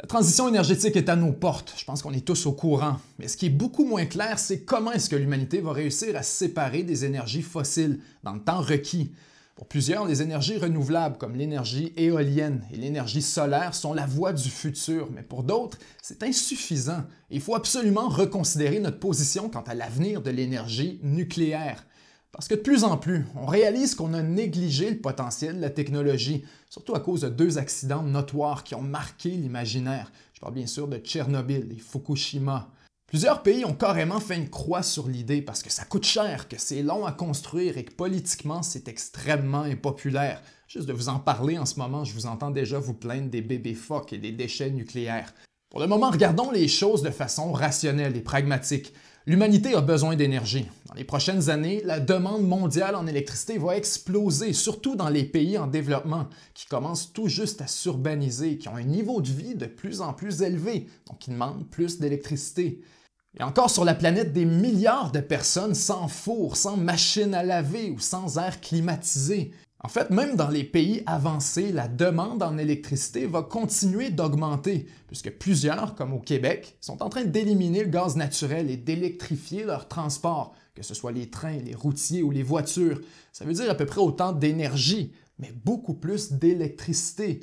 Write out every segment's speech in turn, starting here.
La transition énergétique est à nos portes, je pense qu'on est tous au courant. Mais ce qui est beaucoup moins clair, c'est comment est-ce que l'humanité va réussir à se séparer des énergies fossiles dans le temps requis. Pour plusieurs, les énergies renouvelables comme l'énergie éolienne et l'énergie solaire sont la voie du futur, mais pour d'autres, c'est insuffisant. Il faut absolument reconsidérer notre position quant à l'avenir de l'énergie nucléaire. Parce que de plus en plus, on réalise qu'on a négligé le potentiel de la technologie, surtout à cause de deux accidents notoires qui ont marqué l'imaginaire. Je parle bien sûr de Tchernobyl et Fukushima. Plusieurs pays ont carrément fait une croix sur l'idée parce que ça coûte cher, que c'est long à construire et que politiquement c'est extrêmement impopulaire. Juste de vous en parler en ce moment, je vous entends déjà vous plaindre des bébés phoques et des déchets nucléaires. Pour le moment, regardons les choses de façon rationnelle et pragmatique. L'humanité a besoin d'énergie. Dans les prochaines années, la demande mondiale en électricité va exploser, surtout dans les pays en développement, qui commencent tout juste à s'urbaniser, qui ont un niveau de vie de plus en plus élevé, donc qui demandent plus d'électricité. Et encore sur la planète, des milliards de personnes sans four, sans machine à laver ou sans air climatisé. En fait, même dans les pays avancés, la demande en électricité va continuer d'augmenter, puisque plusieurs, comme au Québec, sont en train d'éliminer le gaz naturel et d'électrifier leur transport, que ce soit les trains, les routiers ou les voitures. Ça veut dire à peu près autant d'énergie, mais beaucoup plus d'électricité.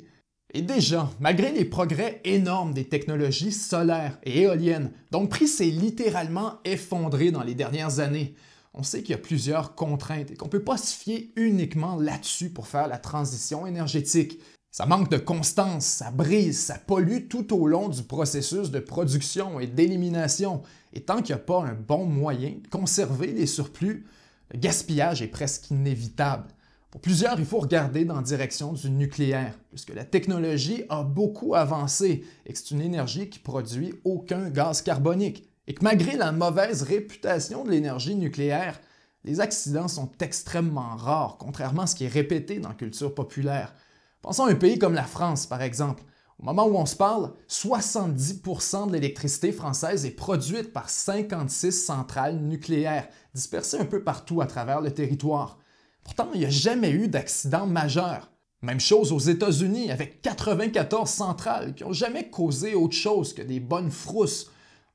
Et déjà, malgré les progrès énormes des technologies solaires et éoliennes, dont le prix s'est littéralement effondré dans les dernières années, on sait qu'il y a plusieurs contraintes et qu'on ne peut pas se fier uniquement là-dessus pour faire la transition énergétique. Ça manque de constance, ça brise, ça pollue tout au long du processus de production et d'élimination. Et tant qu'il n'y a pas un bon moyen de conserver les surplus, le gaspillage est presque inévitable. Pour plusieurs, il faut regarder dans la direction du nucléaire, puisque la technologie a beaucoup avancé et que c'est une énergie qui produit aucun gaz carbonique. Et que malgré la mauvaise réputation de l'énergie nucléaire, les accidents sont extrêmement rares, contrairement à ce qui est répété dans la culture populaire. Pensons à un pays comme la France, par exemple. Au moment où on se parle, 70% de l'électricité française est produite par 56 centrales nucléaires, dispersées un peu partout à travers le territoire. Pourtant, il n'y a jamais eu d'accident majeur. Même chose aux États-Unis, avec 94 centrales qui n'ont jamais causé autre chose que des bonnes frousses.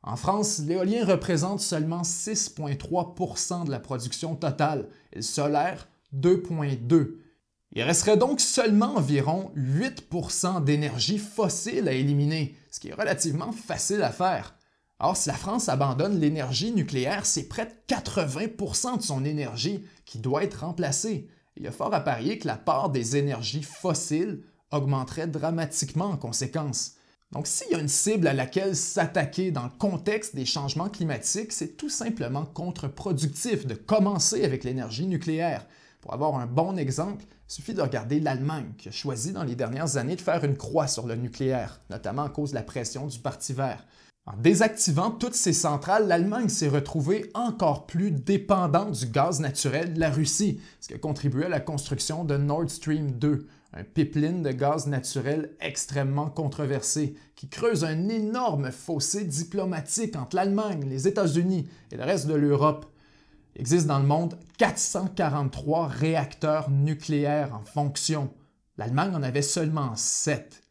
En France, l'éolien représente seulement 6,3% de la production totale et le solaire 2,2%. Il resterait donc seulement environ 8% d'énergie fossile à éliminer, ce qui est relativement facile à faire. Or, si la France abandonne l'énergie nucléaire, c'est près de 80% de son énergie qui doit être remplacée. Il y a fort à parier que la part des énergies fossiles augmenterait dramatiquement en conséquence. Donc, s'il y a une cible à laquelle s'attaquer dans le contexte des changements climatiques, c'est tout simplement contre-productif de commencer avec l'énergie nucléaire. Pour avoir un bon exemple, il suffit de regarder l'Allemagne, qui a choisi dans les dernières années de faire une croix sur le nucléaire, notamment à cause de la pression du Parti vert. En désactivant toutes ces centrales, l'Allemagne s'est retrouvée encore plus dépendante du gaz naturel de la Russie, ce qui a contribué à la construction de Nord Stream 2, un pipeline de gaz naturel extrêmement controversé, qui creuse un énorme fossé diplomatique entre l'Allemagne, les États-Unis et le reste de l'Europe. Il existe dans le monde 443 réacteurs nucléaires en fonction. L'Allemagne en avait seulement 7.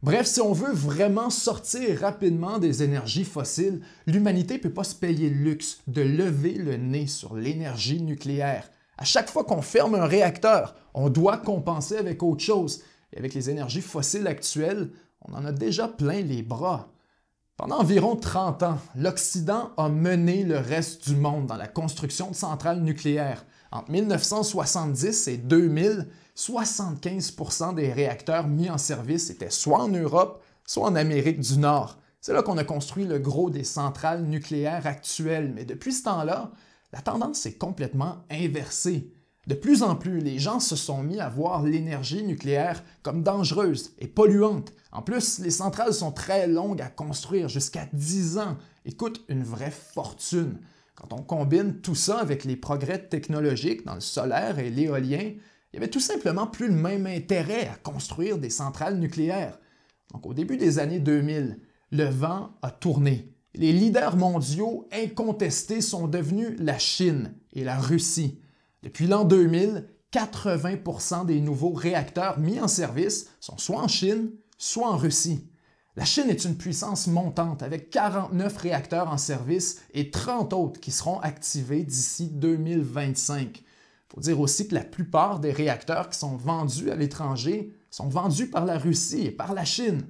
Bref, si on veut vraiment sortir rapidement des énergies fossiles, l'humanité ne peut pas se payer le luxe de lever le nez sur l'énergie nucléaire. À chaque fois qu'on ferme un réacteur, on doit compenser avec autre chose. Et avec les énergies fossiles actuelles, on en a déjà plein les bras. Pendant environ 30 ans, l'Occident a mené le reste du monde dans la construction de centrales nucléaires. Entre 1970 et 2000, 75% des réacteurs mis en service étaient soit en Europe, soit en Amérique du Nord. C'est là qu'on a construit le gros des centrales nucléaires actuelles, mais depuis ce temps-là, la tendance est complètement inversée. De plus en plus, les gens se sont mis à voir l'énergie nucléaire comme dangereuse et polluante. En plus, les centrales sont très longues à construire, jusqu'à 10 ans, et coûtent une vraie fortune. Quand on combine tout ça avec les progrès technologiques dans le solaire et l'éolien, il n'y avait tout simplement plus le même intérêt à construire des centrales nucléaires. Donc au début des années 2000, le vent a tourné. Les leaders mondiaux incontestés sont devenus la Chine et la Russie. Depuis l'an 2000, 80% des nouveaux réacteurs mis en service sont soit en Chine, soit en Russie. La Chine est une puissance montante avec 49 réacteurs en service et 30 autres qui seront activés d'ici 2025. Il faut dire aussi que la plupart des réacteurs qui sont vendus à l'étranger sont vendus par la Russie et par la Chine.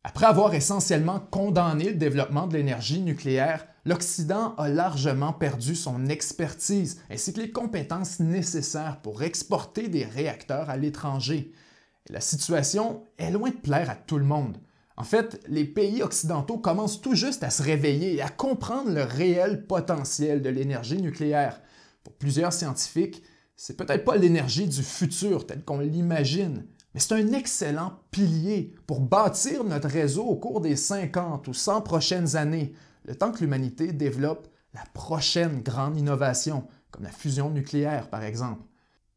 Après avoir essentiellement condamné le développement de l'énergie nucléaire, l'Occident a largement perdu son expertise ainsi que les compétences nécessaires pour exporter des réacteurs à l'étranger. Et la situation est loin de plaire à tout le monde. En fait, les pays occidentaux commencent tout juste à se réveiller et à comprendre le réel potentiel de l'énergie nucléaire. Pour plusieurs scientifiques, c'est peut-être pas l'énergie du futur telle qu'on l'imagine, mais c'est un excellent pilier pour bâtir notre réseau au cours des 50 ou 100 prochaines années, le temps que l'humanité développe la prochaine grande innovation, comme la fusion nucléaire par exemple.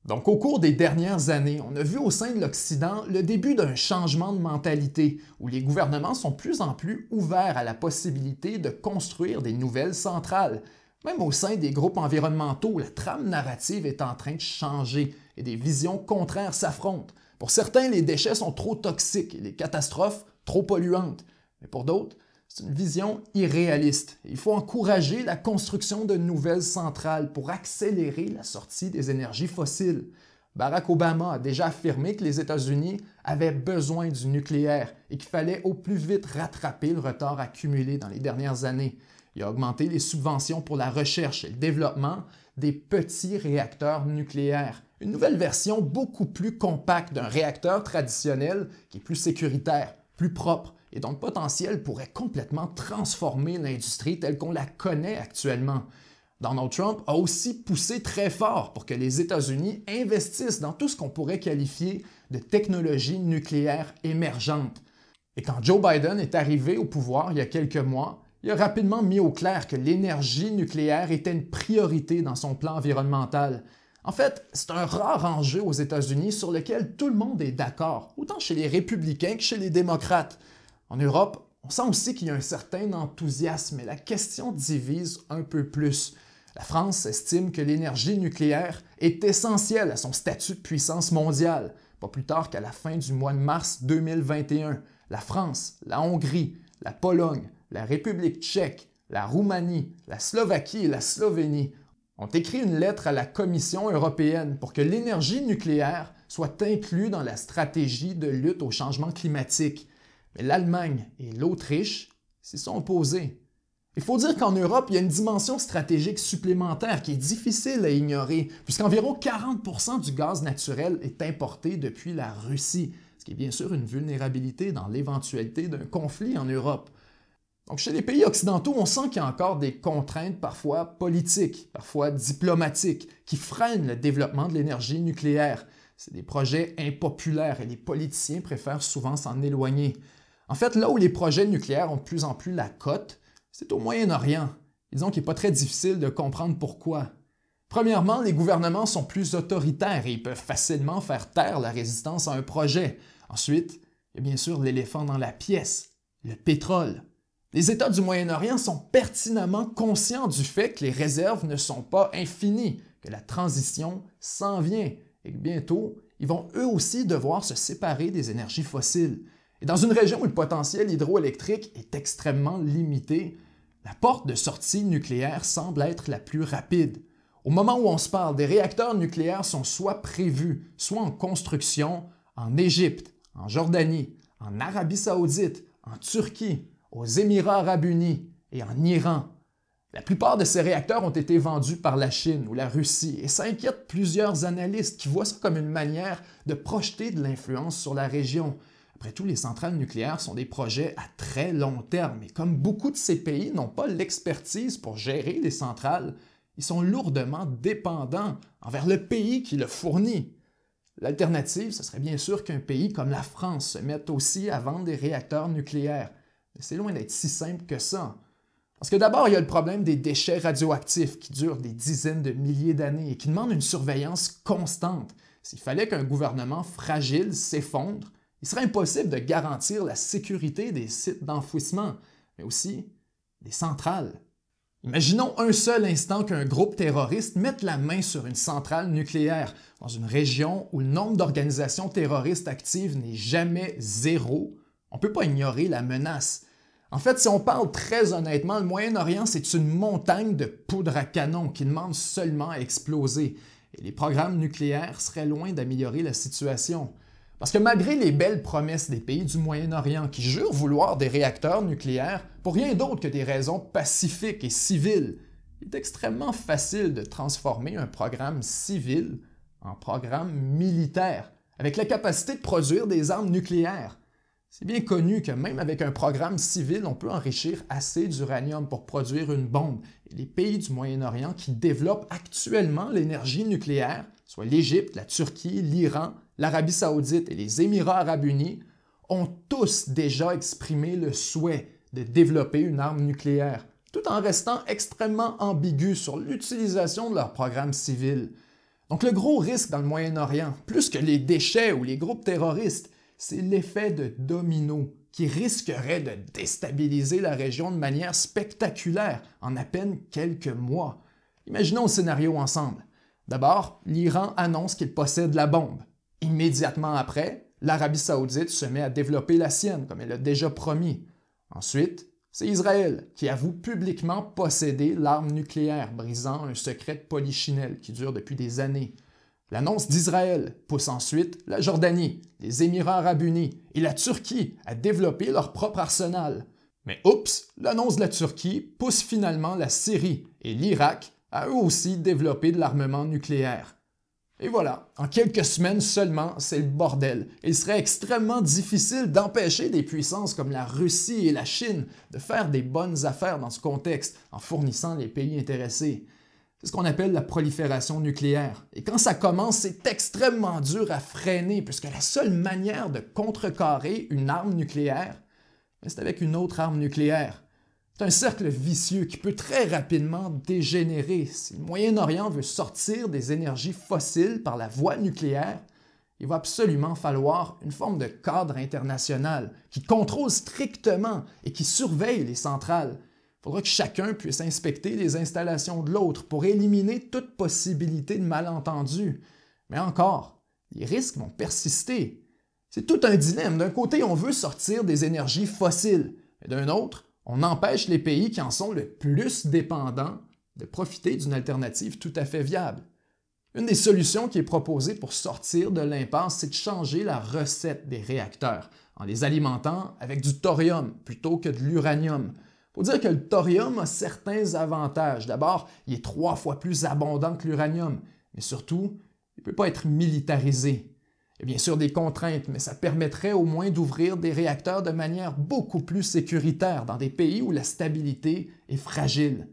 Donc au cours des dernières années, on a vu au sein de l'Occident le début d'un changement de mentalité, où les gouvernements sont de plus en plus ouverts à la possibilité de construire des nouvelles centrales. Même au sein des groupes environnementaux, la trame narrative est en train de changer et des visions contraires s'affrontent. Pour certains, les déchets sont trop toxiques et les catastrophes trop polluantes. Mais pour d'autres, c'est une vision irréaliste. Il faut encourager la construction de nouvelles centrales pour accélérer la sortie des énergies fossiles. Barack Obama a déjà affirmé que les États-Unis avaient besoin du nucléaire et qu'il fallait au plus vite rattraper le retard accumulé dans les dernières années. Il a augmenté les subventions pour la recherche et le développement des petits réacteurs nucléaires. Une nouvelle version beaucoup plus compacte d'un réacteur traditionnel qui est plus sécuritaire, plus propre et dont le potentiel pourrait complètement transformer l'industrie telle qu'on la connaît actuellement. Donald Trump a aussi poussé très fort pour que les États-Unis investissent dans tout ce qu'on pourrait qualifier de technologie nucléaire émergente. Et quand Joe Biden est arrivé au pouvoir il y a quelques mois, il a rapidement mis au clair que l'énergie nucléaire était une priorité dans son plan environnemental. En fait, c'est un rare enjeu aux États-Unis sur lequel tout le monde est d'accord, autant chez les républicains que chez les démocrates. En Europe, on sent aussi qu'il y a un certain enthousiasme, mais la question divise un peu plus. La France estime que l'énergie nucléaire est essentielle à son statut de puissance mondiale. Pas plus tard qu'à la fin du mois de mars 2021, la France, la Hongrie, la Pologne, la République tchèque, la Roumanie, la Slovaquie et la Slovénie ont écrit une lettre à la Commission européenne pour que l'énergie nucléaire soit inclue dans la stratégie de lutte au changement climatique. Mais l'Allemagne et l'Autriche s'y sont opposés. Il faut dire qu'en Europe, il y a une dimension stratégique supplémentaire qui est difficile à ignorer, puisqu'environ 40% du gaz naturel est importé depuis la Russie, ce qui est bien sûr une vulnérabilité dans l'éventualité d'un conflit en Europe. Donc chez les pays occidentaux, on sent qu'il y a encore des contraintes parfois politiques, parfois diplomatiques, qui freinent le développement de l'énergie nucléaire. C'est des projets impopulaires et les politiciens préfèrent souvent s'en éloigner. En fait, là où les projets nucléaires ont de plus en plus la cote, c'est au Moyen-Orient. Disons qu'il n'est pas très difficile de comprendre pourquoi. Premièrement, les gouvernements sont plus autoritaires et ils peuvent facilement faire taire la résistance à un projet. Ensuite, il y a bien sûr l'éléphant dans la pièce, le pétrole. Les États du Moyen-Orient sont pertinemment conscients du fait que les réserves ne sont pas infinies, que la transition s'en vient et que bientôt, ils vont eux aussi devoir se séparer des énergies fossiles. Et dans une région où le potentiel hydroélectrique est extrêmement limité, la porte de sortie nucléaire semble être la plus rapide. Au moment où on se parle, des réacteurs nucléaires sont soit prévus, soit en construction en Égypte, en Jordanie, en Arabie saoudite, en Turquie, aux Émirats arabes unis et en Iran. La plupart de ces réacteurs ont été vendus par la Chine ou la Russie et ça inquiète plusieurs analystes qui voient ça comme une manière de projeter de l'influence sur la région. Après tout, les centrales nucléaires sont des projets à très long terme et comme beaucoup de ces pays n'ont pas l'expertise pour gérer les centrales, ils sont lourdement dépendants envers le pays qui le fournit. L'alternative, ce serait bien sûr qu'un pays comme la France se mette aussi à vendre des réacteurs nucléaires. Mais c'est loin d'être si simple que ça. Parce que d'abord, il y a le problème des déchets radioactifs qui durent des dizaines de milliers d'années et qui demandent une surveillance constante. S'il fallait qu'un gouvernement fragile s'effondre, il serait impossible de garantir la sécurité des sites d'enfouissement, mais aussi des centrales. Imaginons un seul instant qu'un groupe terroriste mette la main sur une centrale nucléaire dans une région où le nombre d'organisations terroristes actives n'est jamais zéro. On ne peut pas ignorer la menace. En fait, si on parle très honnêtement, le Moyen-Orient, c'est une montagne de poudre à canon qui demande seulement à exploser. Et les programmes nucléaires seraient loin d'améliorer la situation. Parce que malgré les belles promesses des pays du Moyen-Orient qui jurent vouloir des réacteurs nucléaires pour rien d'autre que des raisons pacifiques et civiles, il est extrêmement facile de transformer un programme civil en programme militaire, avec la capacité de produire des armes nucléaires. C'est bien connu que même avec un programme civil, on peut enrichir assez d'uranium pour produire une bombe. Et les pays du Moyen-Orient qui développent actuellement l'énergie nucléaire, soit l'Égypte, la Turquie, l'Iran, l'Arabie saoudite et les Émirats arabes unis, ont tous déjà exprimé le souhait de développer une arme nucléaire, tout en restant extrêmement ambigus sur l'utilisation de leur programme civil. Donc le gros risque dans le Moyen-Orient, plus que les déchets ou les groupes terroristes, c'est l'effet de domino qui risquerait de déstabiliser la région de manière spectaculaire en à peine quelques mois. Imaginons le scénario ensemble. D'abord, l'Iran annonce qu'il possède la bombe. Immédiatement après, l'Arabie saoudite se met à développer la sienne, comme elle l'a déjà promis. Ensuite, c'est Israël qui avoue publiquement posséder l'arme nucléaire, brisant un secret de polichinelle qui dure depuis des années. L'annonce d'Israël pousse ensuite la Jordanie, les Émirats arabes unis et la Turquie à développer leur propre arsenal. Mais oups, l'annonce de la Turquie pousse finalement la Syrie et l'Irak à eux aussi développer de l'armement nucléaire. Et voilà, en quelques semaines seulement, c'est le bordel. Il serait extrêmement difficile d'empêcher des puissances comme la Russie et la Chine de faire des bonnes affaires dans ce contexte en fournissant les pays intéressés. C'est ce qu'on appelle la prolifération nucléaire. Et quand ça commence, c'est extrêmement dur à freiner puisque la seule manière de contrecarrer une arme nucléaire, c'est avec une autre arme nucléaire. C'est un cercle vicieux qui peut très rapidement dégénérer. Si le Moyen-Orient veut sortir des énergies fossiles par la voie nucléaire, il va absolument falloir une forme de cadre international qui contrôle strictement et qui surveille les centrales. Il faudra que chacun puisse inspecter les installations de l'autre pour éliminer toute possibilité de malentendu. Mais encore, les risques vont persister. C'est tout un dilemme. D'un côté, on veut sortir des énergies fossiles, et d'un autre, on empêche les pays qui en sont le plus dépendants de profiter d'une alternative tout à fait viable. Une des solutions qui est proposée pour sortir de l'impasse, c'est de changer la recette des réacteurs en les alimentant avec du thorium plutôt que de l'uranium. Il faut dire que le thorium a certains avantages. D'abord, il est 3 fois plus abondant que l'uranium, mais surtout, il ne peut pas être militarisé. Il y a bien sûr des contraintes, mais ça permettrait au moins d'ouvrir des réacteurs de manière beaucoup plus sécuritaire dans des pays où la stabilité est fragile.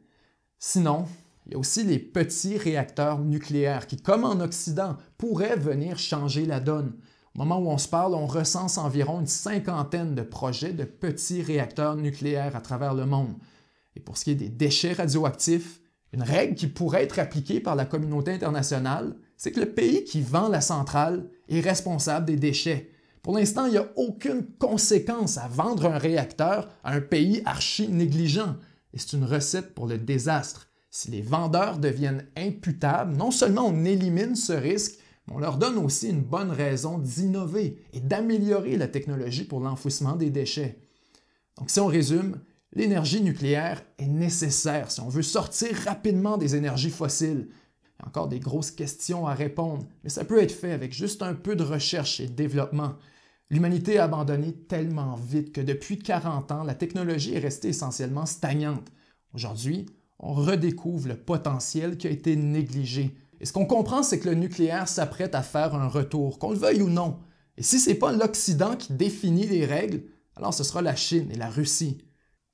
Sinon, il y a aussi les petits réacteurs nucléaires qui, comme en Occident, pourraient venir changer la donne. Au moment où on se parle, on recense environ une 50aine de projets de petits réacteurs nucléaires à travers le monde. Et pour ce qui est des déchets radioactifs, une règle qui pourrait être appliquée par la communauté internationale, c'est que le pays qui vend la centrale est responsable des déchets. Pour l'instant, il n'y a aucune conséquence à vendre un réacteur à un pays archi-négligent. Et c'est une recette pour le désastre. Si les vendeurs deviennent imputables, non seulement on élimine ce risque, mais on leur donne aussi une bonne raison d'innover et d'améliorer la technologie pour l'enfouissement des déchets. Donc si on résume, l'énergie nucléaire est nécessaire si on veut sortir rapidement des énergies fossiles. Il y a encore des grosses questions à répondre, mais ça peut être fait avec juste un peu de recherche et de développement. L'humanité a abandonné tellement vite que depuis 40 ans, la technologie est restée essentiellement stagnante. Aujourd'hui, on redécouvre le potentiel qui a été négligé. Et ce qu'on comprend, c'est que le nucléaire s'apprête à faire un retour, qu'on le veuille ou non. Et si ce n'est pas l'Occident qui définit les règles, alors ce sera la Chine et la Russie.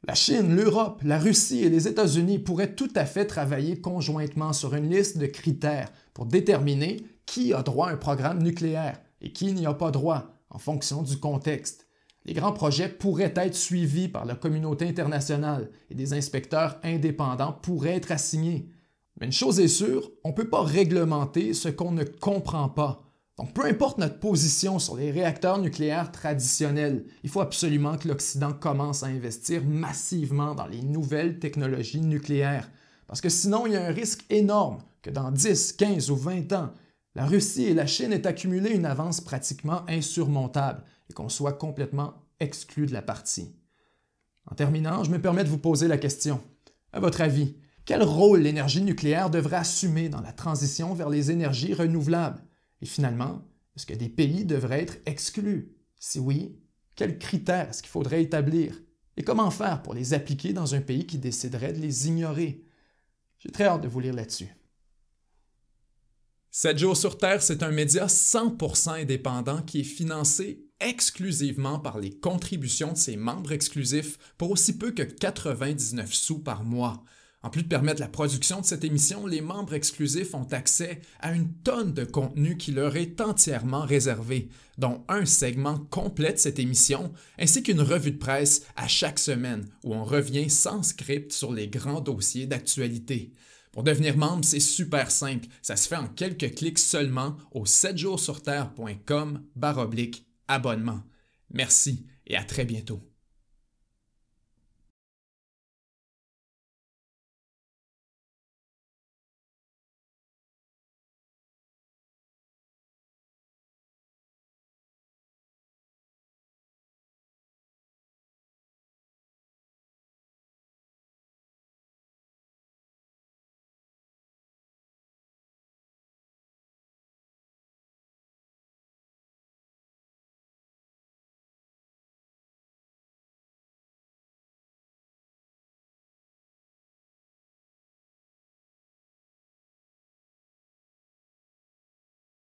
La Chine, l'Europe, la Russie et les États-Unis pourraient tout à fait travailler conjointement sur une liste de critères pour déterminer qui a droit à un programme nucléaire et qui n'y a pas droit, en fonction du contexte. Les grands projets pourraient être suivis par la communauté internationale et des inspecteurs indépendants pourraient être assignés. Mais une chose est sûre, on ne peut pas réglementer ce qu'on ne comprend pas. Donc peu importe notre position sur les réacteurs nucléaires traditionnels, il faut absolument que l'Occident commence à investir massivement dans les nouvelles technologies nucléaires. Parce que sinon, il y a un risque énorme que dans 10, 15 ou 20 ans, la Russie et la Chine aient accumulé une avance pratiquement insurmontable et qu'on soit complètement exclus de la partie. En terminant, je me permets de vous poser la question. À votre avis, quel rôle l'énergie nucléaire devrait assumer dans la transition vers les énergies renouvelables? Et finalement, est-ce que des pays devraient être exclus? Si oui, quels critères est-ce qu'il faudrait établir? Et comment faire pour les appliquer dans un pays qui déciderait de les ignorer? J'ai très hâte de vous lire là-dessus. 7 jours sur Terre, c'est un média 100% indépendant qui est financé exclusivement par les contributions de ses membres exclusifs pour aussi peu que 99 sous par mois. En plus de permettre la production de cette émission, les membres exclusifs ont accès à une tonne de contenu qui leur est entièrement réservé, dont un segment complet de cette émission, ainsi qu'une revue de presse à chaque semaine où on revient sans script sur les grands dossiers d'actualité. Pour devenir membre, c'est super simple. Ça se fait en quelques clics seulement au 7jourssurterre.com/abonnement. Merci et à très bientôt.